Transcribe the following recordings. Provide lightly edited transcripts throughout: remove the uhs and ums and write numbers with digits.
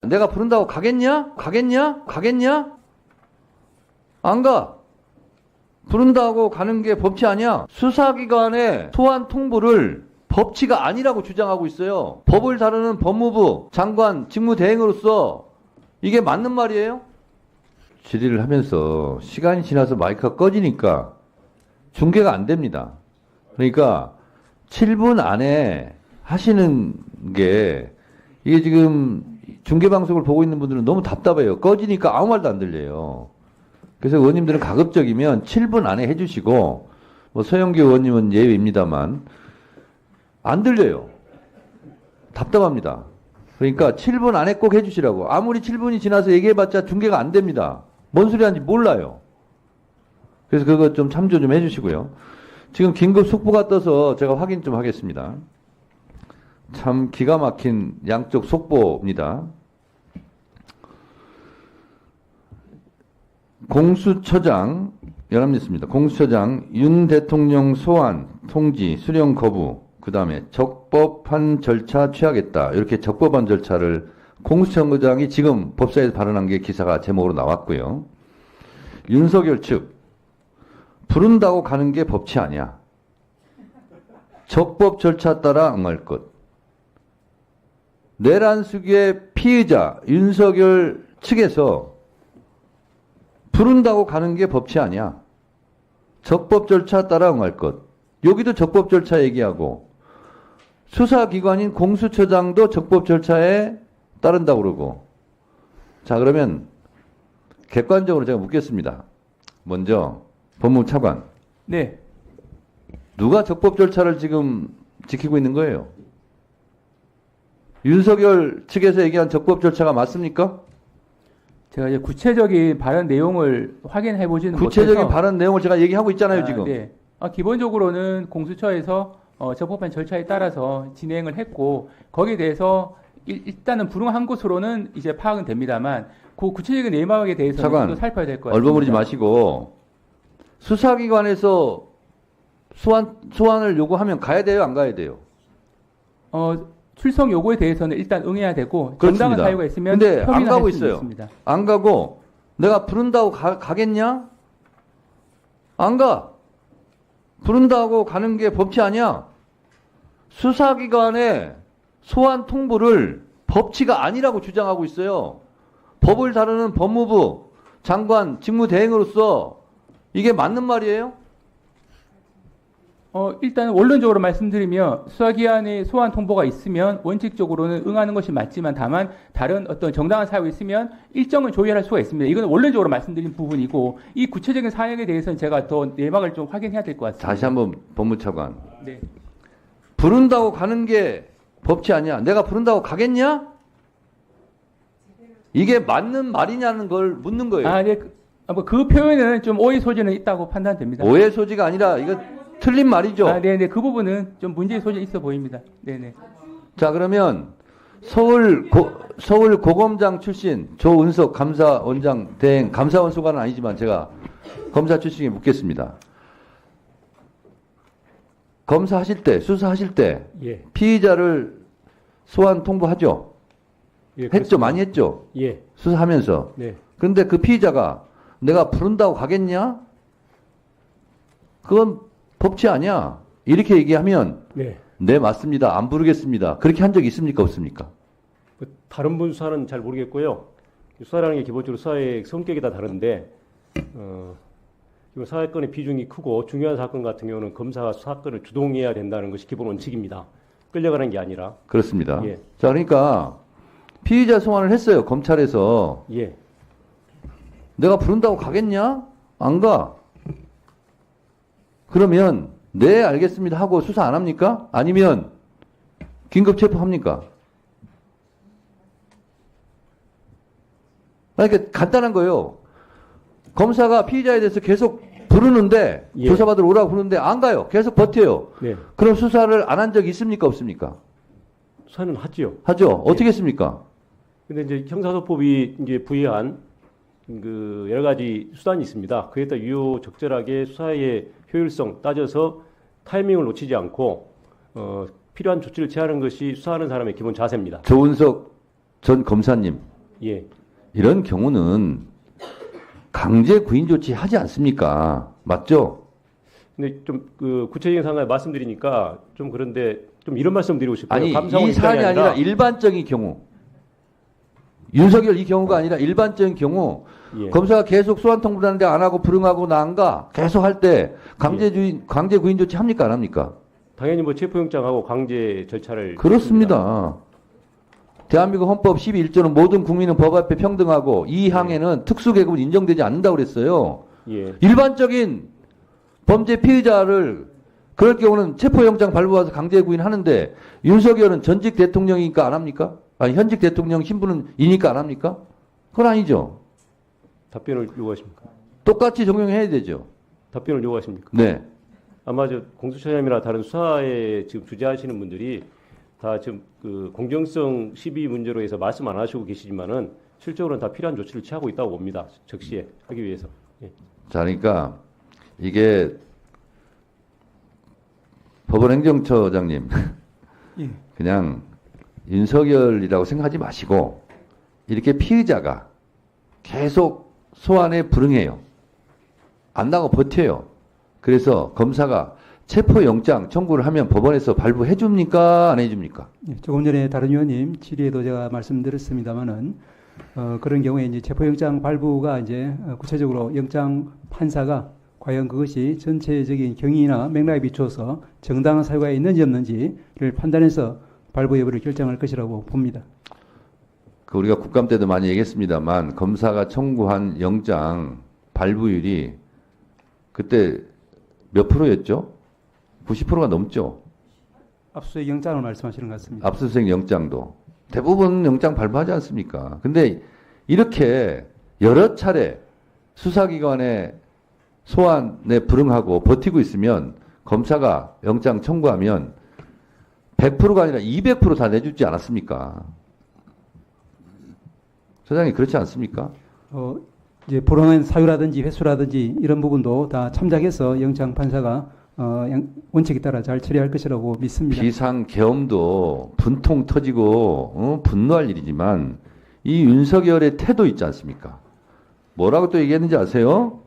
내가 부른다고 가겠냐? 가겠냐? 가겠냐? 안 가. 부른다고 가는 게 법치 아니야. 수사기관의 소환 통보를 법치가 아니라고 주장하고 있어요. 법을 다루는 법무부 장관 직무대행으로서 이게 맞는 말이에요? 질의를 하면서 시간이 지나서 마이크가 꺼지니까 중계가 안 됩니다. 그러니까 7분 안에 하시는 게 이게 지금 중계방송을 보고 있는 분들은 너무 답답해요. 꺼지니까 아무 말도 안 들려요. 그래서 의원님들은 가급적이면 7분 안에 해주시고, 뭐 서영교 의원님은 예외입니다만, 안 들려요. 답답합니다. 그러니까 7분 안에 꼭 해주시라고. 아무리 7분이 지나서 얘기해봤자 중계가 안 됩니다. 뭔 소리 하는지 몰라요. 그래서 그거 좀 참조 좀 해주시고요. 지금 긴급 속보가 떠서 제가 확인 좀 하겠습니다. 참 기가 막힌 양쪽 속보입니다. 공수처장, 연합뉴스입니다. 공수처장 윤 대통령 소환, 통지, 수령 거부, 그 다음에 적법한 절차 취하겠다. 이렇게 적법한 절차를 공수처장이 지금 법사위에서 발언한 게 기사가 제목으로 나왔고요. 윤석열 측, 부른다고 가는 게 법치 아니야. 적법 절차 따라 응할 것. 내란수기의 피의자 윤석열 측에서 부른다고 가는 게 법치 아니야. 적법 절차 따라 응할 것. 여기도 적법 절차 얘기하고 수사기관인 공수처장도 적법 절차에 따른다고 그러고. 자, 그러면 객관적으로 제가 묻겠습니다. 먼저 법무부 차관. 네. 누가 적법 절차를 지금 지키고 있는 거예요? 윤석열 측에서 얘기한 적법 절차가 맞습니까? 제가 이제 구체적인 발언 내용을 확인해 보지는 구체적인 못해서 발언 내용을 제가 얘기하고 있잖아요, 지금. 네. 기본적으로는 공수처에서 적법한 절차에 따라서 진행을 했고 거기에 대해서 일단은 불응한 것으로는 이제 파악은 됩니다만 그 구체적인 내막에 대해서는 차관, 좀 더 살펴야 될 것 같습니다. 얼버무리지 마시고 수사기관에서 소환을 요구하면 가야 돼요, 안 가야 돼요? 출석 요구에 대해서는 일단 응해야 되고 그렇습니다. 정당한 사유가 있으면 근데 안 협의는 가고 할 수 있어요. 있습니다. 안 가고 내가 부른다고 가겠냐? 안 가. 부른다고 가는 게 법치 아니야. 수사기관의 소환 통보를 법치가 아니라고 주장하고 있어요. 법을 다루는 법무부 장관 직무대행으로서 이게 맞는 말이에요? 일단 원론적으로 말씀드리면 수사기관의 소환 통보가 있으면 원칙적으로는 응하는 것이 맞지만 다만 다른 어떤 정당한 사유가 있으면 일정은 조율할 수가 있습니다. 이건 원론적으로 말씀드린 부분이고 이 구체적인 사항에 대해서는 제가 더 내막을 좀 확인해야 될 것 같습니다. 다시 한번 법무차관. 네. 부른다고 가는 게 법치 아니야. 내가 부른다고 가겠냐? 이게 맞는 말이냐는 걸 묻는 거예요. 네. 그 표현에는 좀 오해 소지는 있다고 판단됩니다. 오해 소지가 아니라 이거 틀린 말이죠. 네네. 그 부분은 좀 문제의 소지가 있어 보입니다. 네네. 자, 그러면 서울 고검장 출신 조은석 감사원장 대행, 감사원 소관은 아니지만 제가 검사 출신에 묻겠습니다. 검사하실 때, 수사하실 때 예. 피의자를 소환 통보하죠? 예, 했죠? 그렇습니다. 많이 했죠? 예. 수사하면서. 네. 그런데 그 피의자가 내가 부른다고 가겠냐? 그건 법치 아니야. 이렇게 얘기하면 네. 네, 맞습니다. 안 부르겠습니다. 그렇게 한 적 있습니까? 없습니까? 다른 분 수사는 잘 모르겠고요. 수사라는 게 기본적으로 수사의 성격이 다 다른데, 기본 사건의 비중이 크고 중요한 사건 같은 경우는 검사가 사건을 주동해야 된다는 것이 기본 원칙입니다. 끌려가는 게 아니라. 그렇습니다. 예. 자, 그러니까 피의자 소환을 했어요. 검찰에서. 예. 내가 부른다고 가겠냐? 안 가. 그러면 네, 알겠습니다 하고 수사 안 합니까? 아니면 긴급 체포합니까? 그러니까 간단한 거예요. 검사가 피의자에 대해서 계속 부르는데 예. 조사받으러 오라고 부르는데 안 가요. 계속 버텨요. 네. 그럼 수사를 안 한 적 있습니까? 없습니까? 수사는 하지요. 하죠. 어떻게 했습니까? 근데 이제 형사소법이 이제 부여한 그 여러 가지 수단이 있습니다. 그에 따라 유효적절하게 수사의 효율성 따져서 타이밍을 놓치지 않고 필요한 조치를 취하는 것이 수사하는 사람의 기본 자세입니다. 조은석 전 검사님, 예. 이런 경우는 강제 구인 조치 하지 않습니까? 맞죠? 근데 좀 그 구체적인 상황을 말씀드리니까 좀 그런데 좀 이런 말씀 드리고 싶어요. 아니, 감사원 이 사안이 입장이 아니라 일반적인 경우. 윤석열 이 경우가 아니라 일반적인 경우 예. 검사가 계속 소환 통보하는데 안 하고 불응하고 나안가 계속 할 때 강제 구인 조치 합니까? 안 합니까? 당연히 뭐 체포영장하고 강제 절차를 그렇습니다. 대한민국 헌법 12.1조는 모든 국민은 법 앞에 평등하고 이 항에는 특수계급은 인정되지 않는다고 그랬어요. 예. 일반적인 범죄 피의자를 그럴 경우는 체포영장 발부해서 강제 구인하는데 윤석열은 전직 대통령이니까 안 합니까? 아니 현직 대통령 신분이니까 안 합니까? 그건 아니죠. 답변을 요구하십니까? 똑같이 적용해야 되죠. 답변을 요구하십니까? 네. 아마 저 공수처장이나 다른 수사에 지금 주재하시는 분들이 다 지금 그 공정성 시비 문제로 해서 말씀 안 하시고 계시지만은 실적으로는 다 필요한 조치를 취하고 있다고 봅니다. 적시에 하기 위해서. 예. 자, 그러니까 이게 법원행정처장님 예. 그냥 윤석열이라고 생각하지 마시고 이렇게 피의자가 계속 소환에 불응해요. 안 나고 버텨요. 그래서 검사가 체포영장 청구를 하면 법원에서 발부해 줍니까? 안 해줍니까? 예, 조금 전에 다른 의원님 질의에도 제가 말씀드렸습니다만은 그런 경우에 이제 체포영장 발부가 이제 구체적으로 영장 판사가 과연 그것이 전체적인 경위나 맥락에 비추어서 정당한 사유가 있는지 없는지를 판단해서 발부 여부를 결정할 것이라고 봅니다. 그 우리가 국감 때도 많이 얘기했습니다만 검사가 청구한 영장 발부율이 그때 몇 프로였죠? 90%가 넘죠. 압수수색 영장을 말씀하시는 것 같습니다. 압수수색 영장도 대부분 영장 발부하지 않습니까? 근데 이렇게 여러 차례 수사기관에 소환에 불응하고 버티고 있으면 검사가 영장 청구하면 100%가 아니라 200% 다 내주지 않았습니까? 소장님 그렇지 않습니까? 이제 불응한 사유라든지 횟수라든지 이런 부분도 다 참작해서 영장 판사가 원칙에 따라 잘 처리할 것이라고 믿습니다. 비상계엄도 분통 터지고 분노할 일이지만 이 윤석열의 태도 있지 않습니까? 뭐라고 또 얘기했는지 아세요?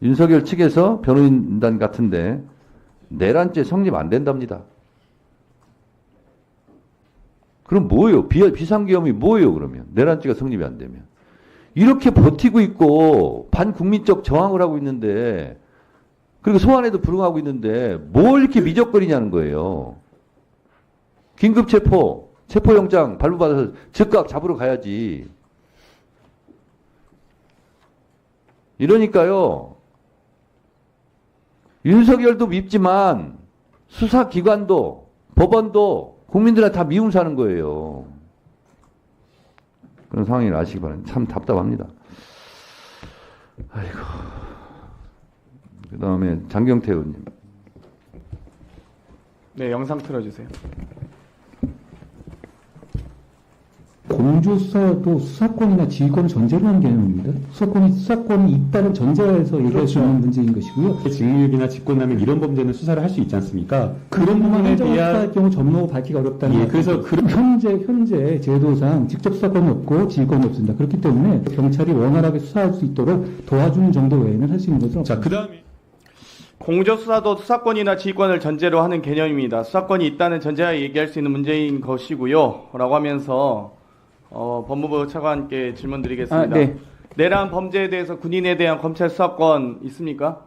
윤석열 측에서 변호인단 같은데 내란죄 성립 안 된답니다. 그럼 뭐예요? 비상계엄이 뭐예요? 그러면 내란죄가 성립이 안 되면 이렇게 버티고 있고 반국민적 저항을 하고 있는데 그리고 소환에도 불응하고 있는데 뭘 이렇게 미적거리냐는 거예요. 긴급 체포영장 발부받아서 즉각 잡으러 가야지. 이러니까요. 윤석열도 밉지만 수사기관도 법원도 국민들한테 다 미움 사는 거예요. 그런 상황을 아시기 바랍니다. 참 답답합니다. 아이고. 그 다음에 장경태 의원님. 네, 영상 틀어주세요. 공조수사도 수사권이나 지휘권 전제로 한 개념입니다. 수사권이 있다는 전제에서 얘기할 수 있는 문제인 것이고요. 직무유기나 직권남용 이런 범죄는 수사를 할 수 있지 않습니까? 그런 부분에 행정을 대한 수사할 경우 전모고 밝히기 어렵다는 예, 그래서 현재 제도상 직접 수사권이 없고 지휘권이 없습니다. 그렇기 때문에 경찰이 원활하게 수사할 수 있도록 도와주는 정도 외에는 할 수 있는 것은 자, 없습니다. 그다음에 공조수사도 수사권이나 지휘권을 전제로 하는 개념입니다. 수사권이 있다는 전제하에 얘기할 수 있는 문제인 것이고요. 라고 하면서 법무부 차관께 질문드리겠습니다. 네. 내란 범죄에 대해서 군인에 대한 검찰 수사권 있습니까?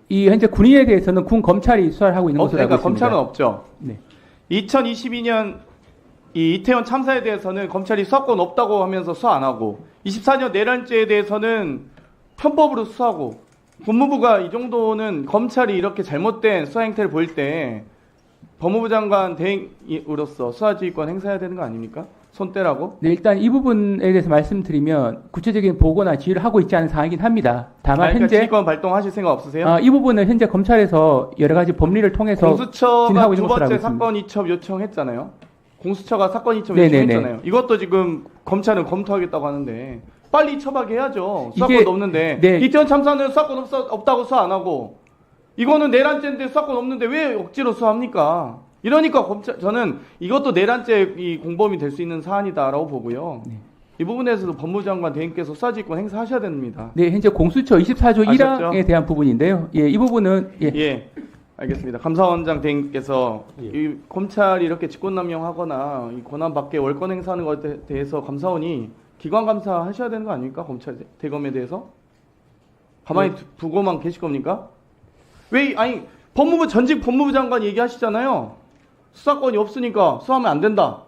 이 현재 군인에 대해서는 군 검찰이 수사를 하고 있는 것으로 알고 그러니까 있습니다. 검찰은 없죠. 네. 2022년 이 이태원 참사에 대해서는 검찰이 수사권 없다고 하면서 수사 안 하고 24년 내란죄에 대해서는 편법으로 수사하고 법무부가 이 정도는 검찰이 이렇게 잘못된 수사 행태를 보일 때 법무부 장관 대행으로서 수사지휘권 행사해야 되는 거 아닙니까? 손 떼라고? 네, 일단 이 부분에 대해서 말씀드리면 구체적인 보고나 지휘를 하고 있지 않은 상황이긴 합니다. 다만 그러니까 현재 지휘권 발동하실 생각 없으세요? 이 부분은 현재 검찰에서 여러 가지 법리를 통해서 공수처가 진행하고 있는 두 것으로 알고 번째 있습니다. 사건 이첩 요청했잖아요. 공수처가 사건 이첩 네네네. 요청했잖아요. 이것도 지금 검찰은 검토하겠다고 하는데 빨리 이첩하게 해야죠. 수사권도 이게- 없는데 네. 이태원 참사는 수사권 없다고 수사 안 하고 이거는 내란죄인데 수사권 없는데 왜 억지로 수사합니까? 이러니까 저는 이것도 내란죄 이 공범이 될 수 있는 사안이다라고 보고요. 이 부분에서도 법무장관 대행께서 수사지휘권 행사하셔야 됩니다. 네, 현재 공수처 24조 아셨죠? 1항에 대한 부분인데요. 예, 이 부분은 예, 알겠습니다. 감사원장 대행께서 이 검찰이 이렇게 직권남용하거나 이 권한 밖에 월권 행사하는 것에 대해서 감사원이 기관 감사하셔야 되는 거 아닙니까? 검찰 대검에 대해서 가만히 두고만 계실 겁니까? 아니 법무부 전직 법무부 장관 얘기하시잖아요. 수사권이 없으니까 수사하면 안 된다.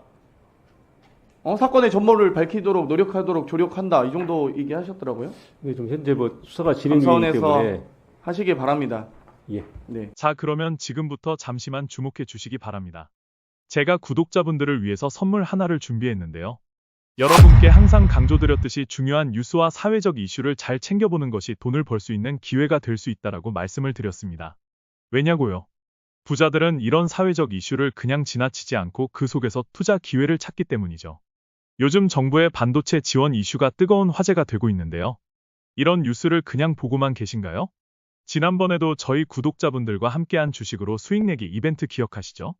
사건의 전모를 밝히도록 노력하도록 조력한다. 이 정도 얘기하셨더라고요. 이게 좀 현재 뭐 수사가 진행 중이기 때문에 감사원에서 하시길 바랍니다. 예. 네. 자, 그러면 지금부터 잠시만 주목해 주시기 바랍니다. 제가 구독자분들을 위해서 선물 하나를 준비했는데요. 여러분께 항상 강조드렸듯이 중요한 뉴스와 사회적 이슈를 잘 챙겨보는 것이 돈을 벌 수 있는 기회가 될 수 있다라고 말씀을 드렸습니다. 왜냐고요? 부자들은 이런 사회적 이슈를 그냥 지나치지 않고 그 속에서 투자 기회를 찾기 때문이죠. 요즘 정부의 반도체 지원 이슈가 뜨거운 화제가 되고 있는데요. 이런 뉴스를 그냥 보고만 계신가요? 지난번에도 저희 구독자분들과 함께한 주식으로 수익 내기 이벤트 기억하시죠?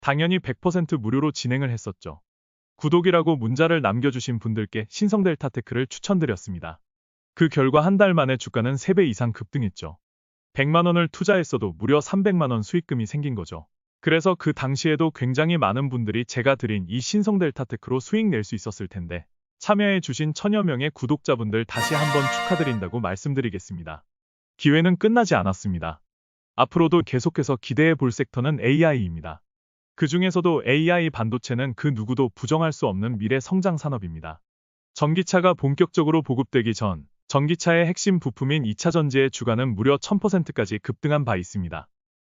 당연히 100% 무료로 진행을 했었죠. 구독이라고 문자를 남겨주신 분들께 신성델타테크를 추천드렸습니다. 그 결과 한 달 만에 주가는 3배 이상 급등했죠. 100만 원을 투자했어도 무려 300만 원 수익금이 생긴 거죠. 그래서 그 당시에도 굉장히 많은 분들이 제가 드린 이 신성델타테크로 수익 낼 수 있었을 텐데 참여해 주신 천여 명의 구독자분들 다시 한번 축하드린다고 말씀드리겠습니다. 기회는 끝나지 않았습니다. 앞으로도 계속해서 기대해 볼 섹터는 AI입니다. 그 중에서도 AI 반도체는 그 누구도 부정할 수 없는 미래 성장 산업입니다. 전기차가 본격적으로 보급되기 전 전기차의 핵심 부품인 2차 전지의 주가는 무려 1000%까지 급등한 바 있습니다.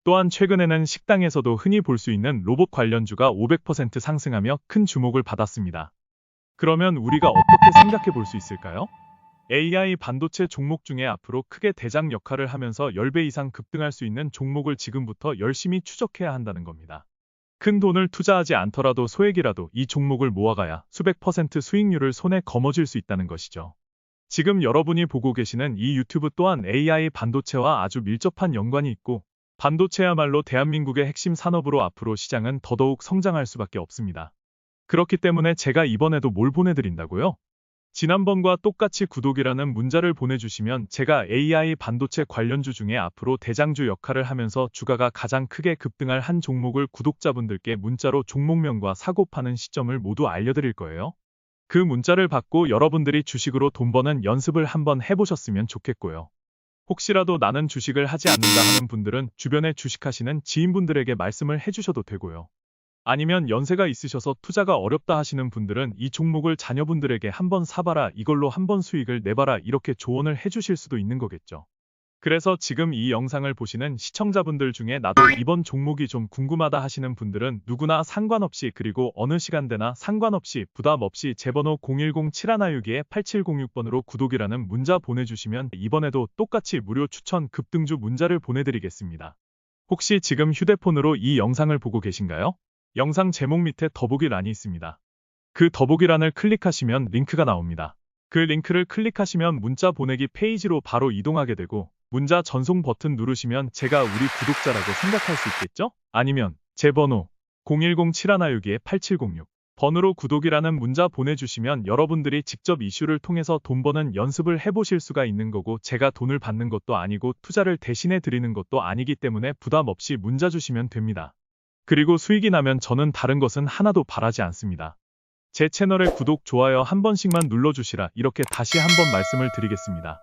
또한 최근에는 식당에서도 흔히 볼 수 있는 로봇 관련주가 500% 상승하며 큰 주목을 받았습니다. 그러면 우리가 어떻게 생각해 볼 수 있을까요? AI 반도체 종목 중에 앞으로 크게 대장 역할을 하면서 10배 이상 급등할 수 있는 종목을 지금부터 열심히 추적해야 한다는 겁니다. 큰 돈을 투자하지 않더라도 소액이라도 이 종목을 모아가야 수백 % 수익률을 손에 거머쥘 수 있다는 것이죠. 지금 여러분이 보고 계시는 이 유튜브 또한 AI 반도체와 아주 밀접한 연관이 있고 반도체야말로 대한민국의 핵심 산업으로 앞으로 시장은 더더욱 성장할 수밖에 없습니다. 그렇기 때문에 제가 이번에도 뭘 보내드린다고요? 지난번과 똑같이 구독이라는 문자를 보내주시면 제가 AI 반도체 관련주 중에 앞으로 대장주 역할을 하면서 주가가 가장 크게 급등할 한 종목을 구독자분들께 문자로 종목명과 사고 파는 시점을 모두 알려드릴 거예요. 그 문자를 받고 여러분들이 주식으로 돈 버는 연습을 한번 해보셨으면 좋겠고요. 혹시라도 나는 주식을 하지 않는다 하는 분들은 주변에 주식하시는 지인분들에게 말씀을 해주셔도 되고요. 아니면 연세가 있으셔서 투자가 어렵다 하시는 분들은 이 종목을 자녀분들에게 한번 사봐라, 이걸로 한번 수익을 내봐라, 이렇게 조언을 해주실 수도 있는 거겠죠. 그래서 지금 이 영상을 보시는 시청자분들 중에 나도 이번 종목이 좀 궁금하다 하시는 분들은 누구나 상관없이 그리고 어느 시간대나 상관없이 부담 없이 제 번호 010-7162-8706번으로 구독이라는 문자 보내주시면 이번에도 똑같이 무료 추천 급등주 문자를 보내드리겠습니다. 혹시 지금 휴대폰으로 이 영상을 보고 계신가요? 영상 제목 밑에 더보기란이 있습니다. 그 더보기란을 클릭하시면 링크가 나옵니다. 그 링크를 클릭하시면 문자 보내기 페이지로 바로 이동하게 되고 문자 전송 버튼 누르시면 제가 우리 구독자라고 생각할 수 있겠죠? 아니면 제 번호 010-7162-8706 번호로 구독이라는 문자 보내주시면 여러분들이 직접 이슈를 통해서 돈 버는 연습을 해보실 수가 있는 거고 제가 돈을 받는 것도 아니고 투자를 대신해 드리는 것도 아니기 때문에 부담 없이 문자 주시면 됩니다. 그리고 수익이 나면 저는 다른 것은 하나도 바라지 않습니다. 제 채널에 구독, 좋아요 한 번씩만 눌러주시라 이렇게 다시 한번 말씀을 드리겠습니다.